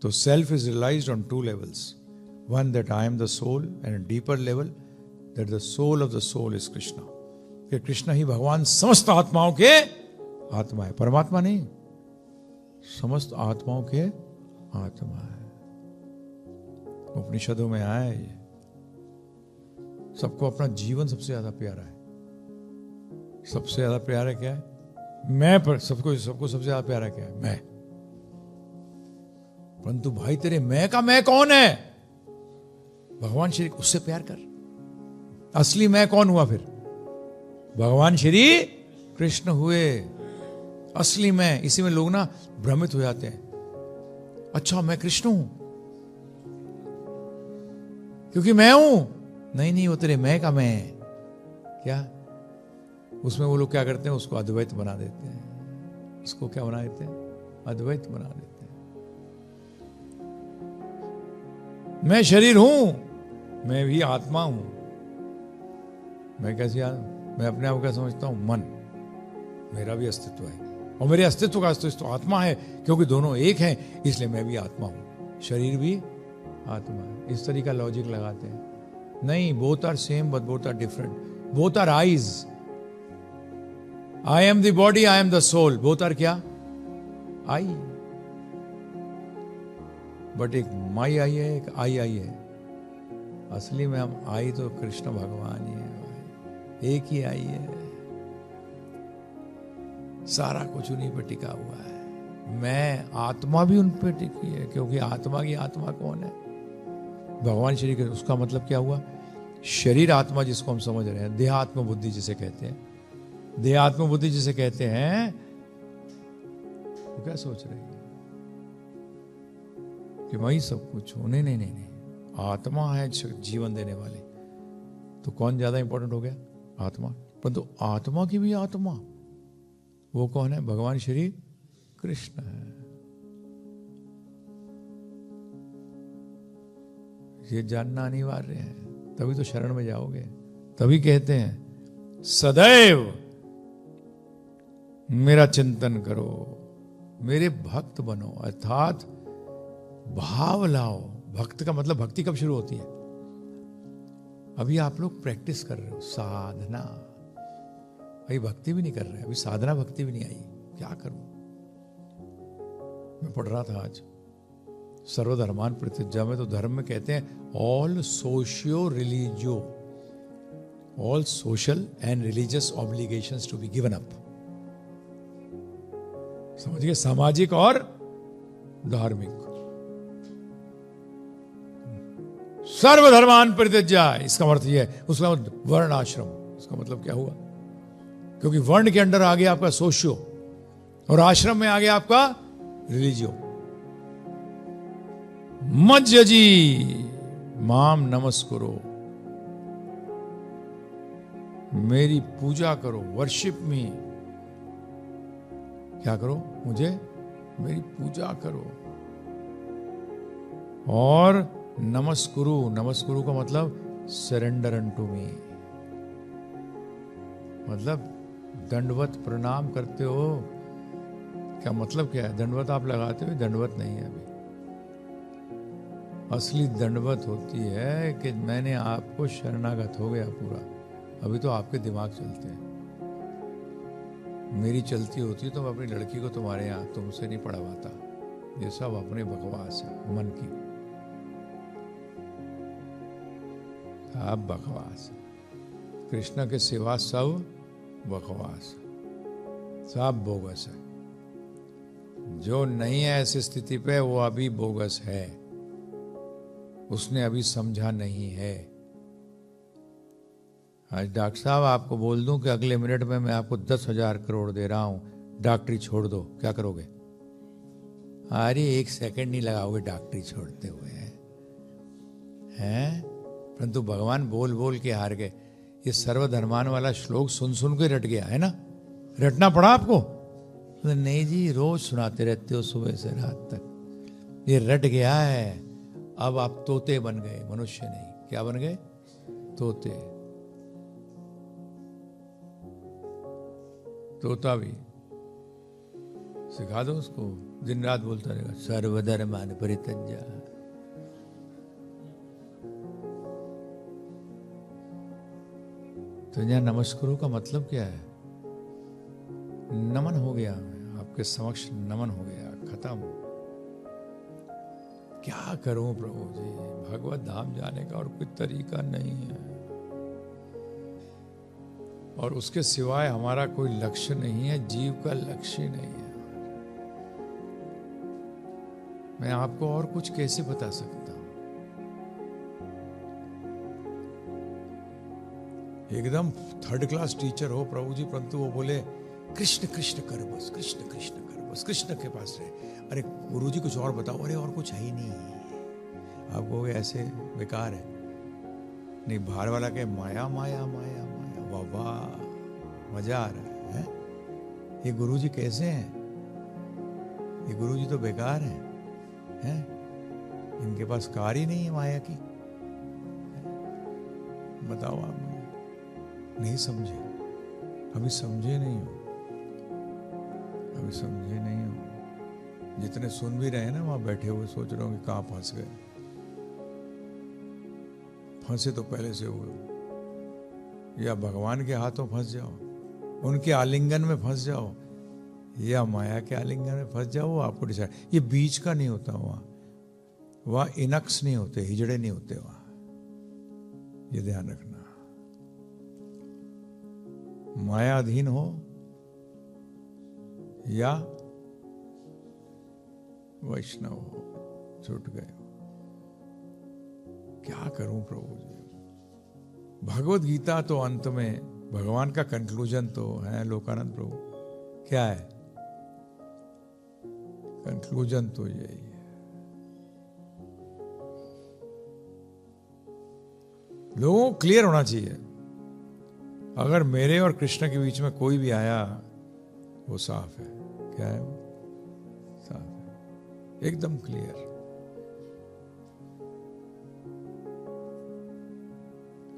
तो self is realised on two levels. One that I am the soul, and a deeper level that the soul of the soul is Krishna. कि कृष्ण ही भगवान समस्त आत्माओं के आत्मा है, परमात्मा नहीं, समस्त आत्माओं के आत्मा है. उपनिषदों में आया है ये. सबको अपना जीवन सबसे ज्यादा प्यारा है. सबसे ज्यादा प्यारा क्या है? मैं. पर सबको सबसे ज्यादा प्यारा क्या है? मैं. परंतु भाई तेरे मैं का मैं कौन है? भगवान श्री, उससे प्यार कर. असली मैं कौन हुआ फिर? भगवान श्री कृष्ण हुए. असली मैं. इसी में लोग ना भ्रमित हो जाते हैं. अच्छा मैं कृष्ण हूं क्योंकि मैं हूं. नहीं, वो तेरे मैं का मैं है. क्या? उसमें वो लोग क्या करते हैं? उसको अद्वैत बना देते हैं. उसको क्या बना देते हैं? अद्वैत बना देते हैं. मैं शरीर हूं, मैं भी आत्मा हूं. मैं कैसे मैं अपने आप को क्या समझता हूं? मन. मेरा भी अस्तित्व है और मेरे अस्तित्व का अस्तित्व आत्मा है, क्योंकि दोनों एक हैं, इसलिए मैं भी आत्मा हूं, शरीर भी आत्मा है. इस तरीके का लॉजिक लगाते हैं. नहीं, both are same but both are different. Both are I's. I am the body, I am the soul. Both are क्या? आई. बट एक माई आई है, एक आई है. असली में हम आई तो कृष्ण भगवान ही है. एक ही आई है. सारा कुछ उन्हीं पर टिका हुआ है. मैं आत्मा भी उन पर टिकी है, क्योंकि आत्मा की आत्मा कौन है? भगवान श्री कृष्ण. उसका मतलब क्या हुआ? शरीर आत्मा जिसको हम समझ रहे हैं, देहात्म बुद्धि जिसे कहते हैं, देहात्म बुद्धि जिसे कहते हैं, वो क्या सोच रहे हैं कि मैं ही सब कुछ हूं? नहीं. आत्मा है जीवन देने वाली. तो कौन ज्यादा इंपॉर्टेंट हो गया? आत्मा. परंतु आत्मा की भी आत्मा, वो कौन है? भगवान श्री कृष्ण है. ये जानना अनिवार्य है, तभी तो शरण में जाओगे. तभी कहते हैं सदैव मेरा चिंतन करो, मेरे भक्त बनो. अर्थात भाव लाओ. भक्त का मतलब, भक्ति कब शुरू होती है? अभी आप लोग प्रैक्टिस कर रहे हो, साधना. अभी भक्ति भी नहीं कर रहे, अभी साधना भक्ति भी नहीं आई. क्या करूं? मैं पढ़ रहा था आज सर्वधर्मान परित्यज्य में, तो धर्म में कहते हैं all socio religio, all social and religious obligations to be given up. समझिए, सामाजिक और धार्मिक. सर्वधर्मान परित्यज्य, इसका अर्थ यह है. उसका वर्ण आश्रम, इसका मतलब क्या हुआ? क्योंकि वर्ण के अंडर आ गया आपका सोशियो, और आश्रम में आ गया आपका रिलीजियो. मज्जजी माम नमस्कुरो, मेरी पूजा करो. Worship me. क्या करो? मुझे मेरी पूजा करो. और नमस्कुरु, नमस्कुरु का मतलब सरेंडर अनटू मी. मतलब दंडवत प्रणाम करते हो. क्या मतलब क्या है? दंडवत आप लगाते हो? दंडवत नहीं है. अभी असली दंडवत होती है कि मैंने आपको शरणागत हो गया पूरा. अभी तो आपके दिमाग चलते हैं. मेरी चलती होती तो मैं अपनी लड़की को तुम्हारे यहाँ तुमसे नहीं पढ़वाता. ये सब अपनी बकवास है मन की. सब बकवास. कृष्ण के सिवा सब बकवास, सब बोगस है. जो नहीं है ऐसी स्थिति पे, वो अभी बोगस है. उसने अभी समझा नहीं है. आज डॉक्टर साहब आपको बोल दूं कि अगले मिनट में मैं आपको 10,000 करोड़ दे रहा हूं, डॉक्टरी छोड़ दो, क्या करोगे? अरे 1 सेकंड नहीं लगाओगे डॉक्टरी छोड़ते हुए हैं. परंतु भगवान बोल बोल के हार गए. ये सर्वधर्मान वाला श्लोक सुन सुन के रट गया है ना. रटना पड़ा आपको? नहीं जी, रोज सुनाते रहते हो सुबह से रात तक. ये रट गया है. अब आप तोते बन गए, मनुष्य नहीं. क्या बन गए? तोते. तोता भी सिखा दो उसको, दिन रात बोलता रहेगा सर्वधर्मान परित्यज्य। तो यहाँ नमस्कारों का मतलब क्या है? नमन हो गया, आपके समक्ष नमन हो गया, खत्म। क्या करूं प्रभु जी, भगवत धाम जाने का और कोई तरीका नहीं है, और उसके सिवाय हमारा कोई लक्ष्य नहीं है, जीव का लक्ष्य नहीं है। मैं आपको और कुछ कैसे बता सकता हूं? एकदम थर्ड क्लास टीचर हो प्रभु जी, परंतु वो बोले कृष्ण कृष्ण कर बस, कृष्ण कृष्ण कर बस, कृष्ण के पास रहे। अरे गुरु जी कुछ और बताओ, अरे और कुछ है ही नहीं। आप कहोगे ऐसे बेकार है। नहीं, बाहर वाला के माया माया माया माया, वाह वाह, मजा आ रहा है? ये गुरु जी कैसे हैं? ये गुरु जी तो बेकार हैं, इनके पास कार ही नहीं है माया की। बताओ आप, नहीं समझे, अभी समझे नहीं हो, अभी समझे नहीं हो। जितने सुन भी रहे हैं ना, वहां बैठे हुए सोच रहे हो कि कहां फंस गए। फंसे तो पहले से हुए, या भगवान के हाथों फंस जाओ, उनके आलिंगन में फंस जाओ, या माया के आलिंगन में फंस जाओ। वो आपको डिसाइड, ये बीच का नहीं होता। वहां इनक्स नहीं होते, हिजड़े नहीं होते वहां, ये ध्यान रखना। माया अधीन हो या वैष्णव हो, छूट गए हो। क्या करूं प्रभु जी? भगवत गीता तो अंत में भगवान का कंक्लूजन तो है लोकानंद प्रभु। क्या है कंक्लूजन? तो यही है, लोगों को क्लियर होना चाहिए। अगर मेरे और कृष्ण के बीच में कोई भी आया, वो साफ है। क्या है वो? साफ है, एकदम क्लियर।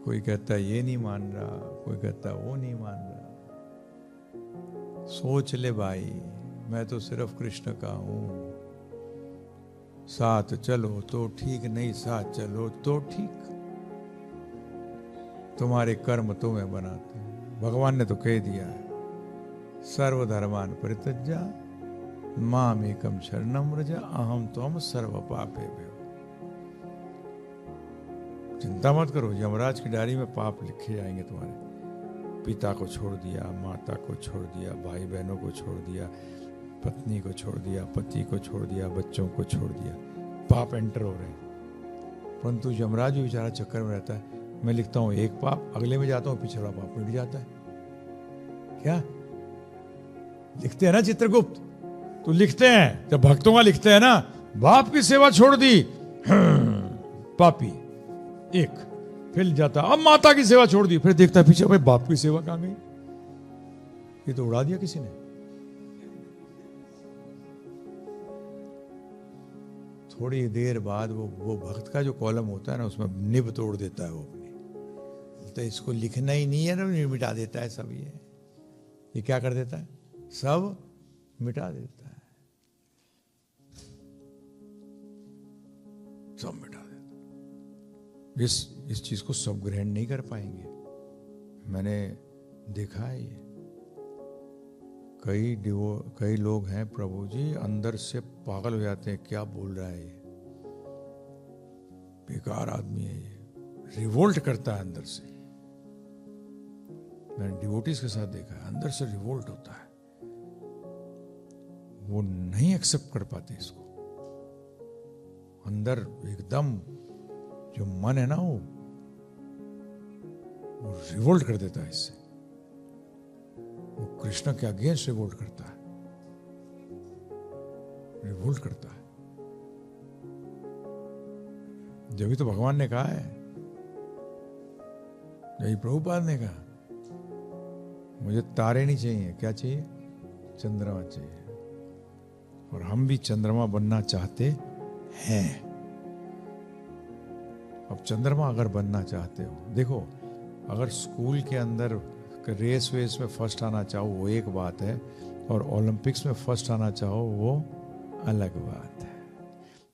कोई कहता है ये नहीं मान रहा, कोई कहता है वो नहीं मान रहा। सोच ले भाई, मैं तो सिर्फ कृष्ण का हूं। साथ चलो तो ठीक, नहीं साथ चलो तो ठीक। तुम्हारे कर्म तुम्हें बनाते हैं। भगवान ने तो कह दिया है, सर्वधर्मान परित्यज्य माम एकम शरणम व्रज अहम त्वम सर्व पापेभ्यो। चिंता मत करो, यमराज की डायरी में पाप लिखे जाएंगे तुम्हारे। पिता को छोड़ दिया, माता को छोड़ दिया, भाई बहनों को छोड़ दिया, पत्नी को छोड़ दिया, पति को छोड़ दिया, बच्चों को छोड़ दिया, पाप एंटर हो रहे हैं। परंतु यमराज भी बेचारा चक्कर में रहता है। मैं लिखता हूं एक पाप, अगले में जाता हूं, पिछला पाप मिट जाता है। क्या लिखते हैं ना चित्रगुप्त, तो लिखते हैं, जब भक्तों का लिखते हैं ना, बाप की सेवा छोड़ दी, पापी एक, फिर जाता अब माता की सेवा छोड़ दी, फिर देखता है पीछे, भाई बाप की सेवा कहां गई? ये तो उड़ा दिया किसी ने। थोड़ी देर बाद वो भक्त का जो कॉलम होता है ना, उसमें निब तोड़ देता है वो अपनी, तो इसको लिखना ही नहीं है ना, मिटा देता है सब। ये क्या कर देता है? सब मिटा देता है, सब मिटा देता है। इस चीज को सब ग्रहण नहीं कर पाएंगे। मैंने देखा है ये, कई लोग हैं प्रभु जी, अंदर से पागल हो जाते हैं, क्या बोल रहा है ये, बेकार आदमी है ये, रिवोल्ट करता है अंदर से। मैंने डिवोटीज के साथ देखा है, अंदर से रिवोल्ट होता है, वो नहीं एक्सेप्ट कर पाते इसको। अंदर एकदम जो मन है ना, वो रिवोल्ट कर देता है इससे, वो कृष्ण के अगेंस्ट रिवोल्ट करता है, रिवोल्ट करता है। जब भी तो भगवान ने कहा है, यही प्रभुपाद ने कहा, मुझे तारे नहीं चाहिए, क्या चाहिए? चंद्रमा चाहिए। और हम भी चंद्रमा बनना चाहते हैं। अब चंद्रमा अगर बनना चाहते हो, देखो, अगर स्कूल के अंदर रेस वेस में फर्स्ट आना चाहो वो एक बात है, और ओलंपिक्स में फर्स्ट आना चाहो वो अलग बात है।